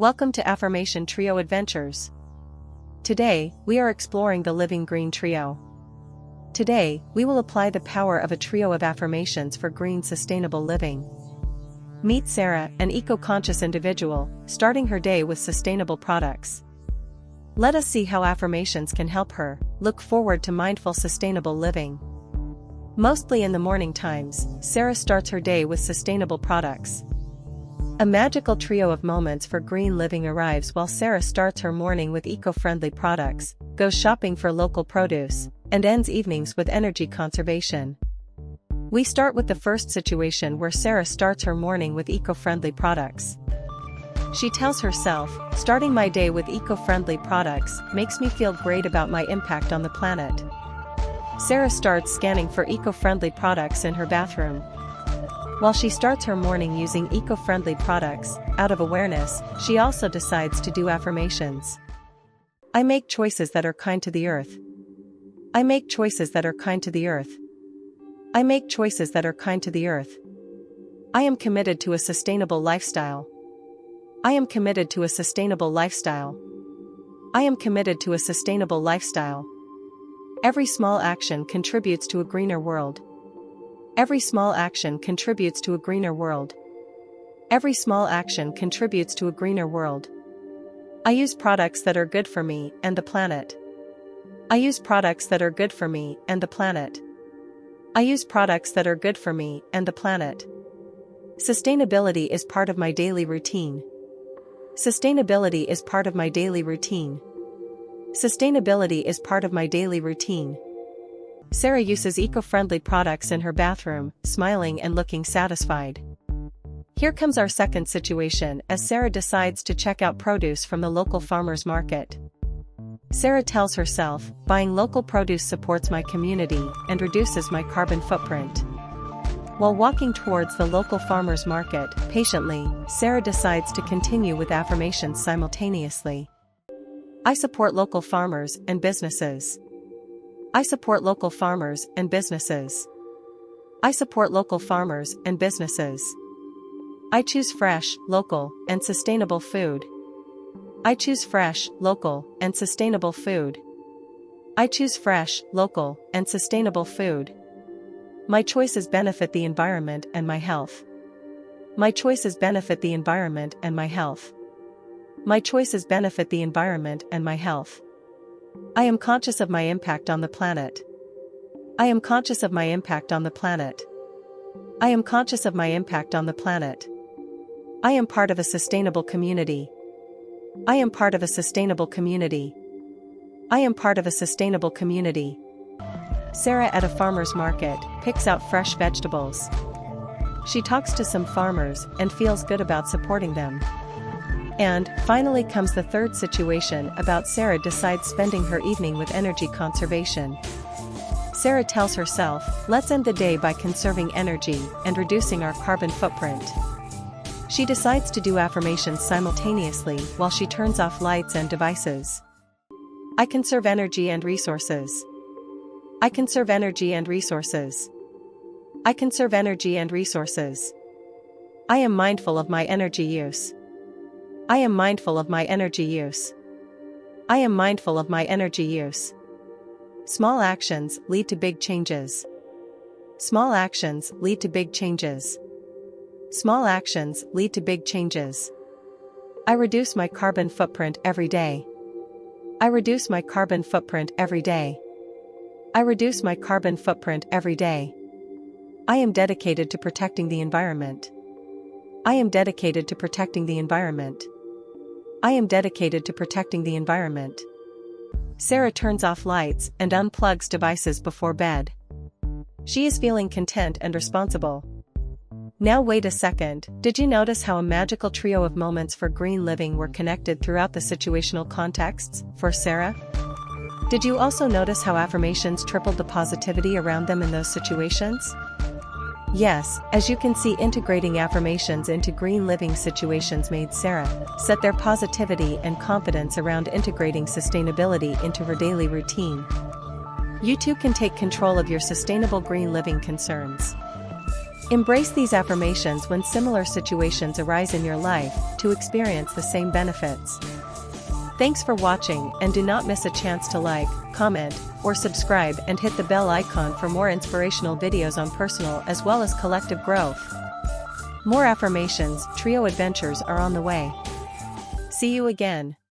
Welcome to Affirmation Trio Adventures. Today, we are exploring the Living Green Trio. Today, we will apply the power of a trio of affirmations for green sustainable living. Meet Sarah, an eco-conscious individual, starting her day with sustainable products. Let us see how affirmations can help her look forward to mindful sustainable living. Mostly in the morning times, Sarah starts her day with sustainable products. A magical trio of moments for green living arrives while Sarah starts her morning with eco-friendly products, goes shopping for local produce, and ends evenings with energy conservation. We start with the first situation where Sarah starts her morning with eco-friendly products. She tells herself, "Starting my day with eco-friendly products makes me feel great about my impact on the planet." Sarah starts scanning for eco-friendly products in her bathroom. While she starts her morning using eco-friendly products, out of awareness, she also decides to do affirmations. I make choices that are kind to the earth. I make choices that are kind to the earth. I make choices that are kind to the earth. I am committed to a sustainable lifestyle. I am committed to a sustainable lifestyle. I am committed to a sustainable lifestyle. Every small action contributes to a greener world. Every small action contributes to a greener world. Every small action contributes to a greener world. I use products that are good for me and the planet. I use products that are good for me and the planet. I use products that are good for me and the planet. Sustainability is part of my daily routine. Sustainability is part of my daily routine. Sustainability is part of my daily routine. Sarah uses eco-friendly products in her bathroom, smiling and looking satisfied. Here comes our second situation as Sarah decides to check out produce from the local farmer's market. Sarah tells herself, "Buying local produce supports my community and reduces my carbon footprint." While walking towards the local farmer's market, patiently, Sarah decides to continue with affirmations simultaneously. I support local farmers and businesses. I support local farmers and businesses. I support local farmers and businesses. I choose fresh, local, and sustainable food. I choose fresh, local, and sustainable food. I choose fresh, local, and sustainable food. My choices benefit the environment and my health. My choices benefit the environment and my health. My choices benefit the environment and my health. I am conscious of my impact on the planet. I am conscious of my impact on the planet. I am conscious of my impact on the planet. I am part of a sustainable community. I am part of a sustainable community. I am part of a sustainable community. Sarah at a farmer's market picks out fresh vegetables. She talks to some farmers and feels good about supporting them. And, finally comes the third situation about Sarah decides spending her evening with energy conservation. Sarah tells herself, "Let's end the day by conserving energy and reducing our carbon footprint." She decides to do affirmations simultaneously while she turns off lights and devices. I conserve energy and resources. I conserve energy and resources. I conserve energy and resources. I am mindful of my energy use. I am mindful of my energy use. I am mindful of my energy use. Small actions lead to big changes. Small actions lead to big changes. Small actions lead to big changes. I reduce my carbon footprint every day. I reduce my carbon footprint every day. I reduce my carbon footprint every day. I am dedicated to protecting the environment. I am dedicated to protecting the environment. I am dedicated to protecting the environment. Sarah turns off lights and unplugs devices before bed. She is feeling content and responsible. Now wait a second, did you notice how a magical trio of moments for green living were connected throughout the situational contexts for Sarah? Did you also notice how affirmations tripled the positivity around them in those situations? Yes, as you can see, integrating affirmations into green living situations made Sarah set their positivity and confidence around integrating sustainability into her daily routine. You too can take control of your sustainable green living concerns. Embrace these affirmations when similar situations arise in your life to experience the same benefits. Thanks for watching, and do not miss a chance to like, comment, or subscribe and hit the bell icon for more inspirational videos on personal as well as collective growth. More affirmations, trio adventures are on the way. See you again.